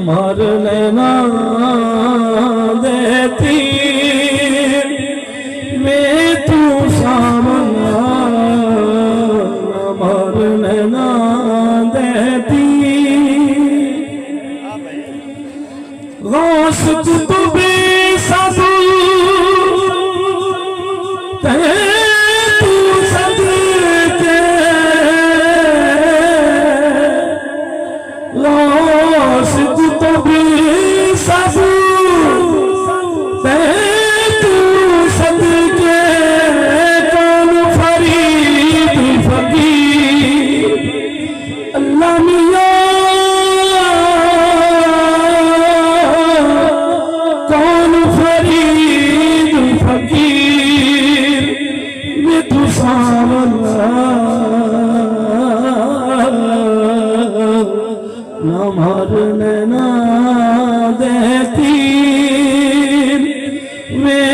मरने ना देती मैं तू सामना न मरने ना देती गौस कुतुबी साधु तू सदके गौस कुतुबी साधु तू सदके कौन फरीद फकीर अल्लाह मियां न मरने ना देती मैं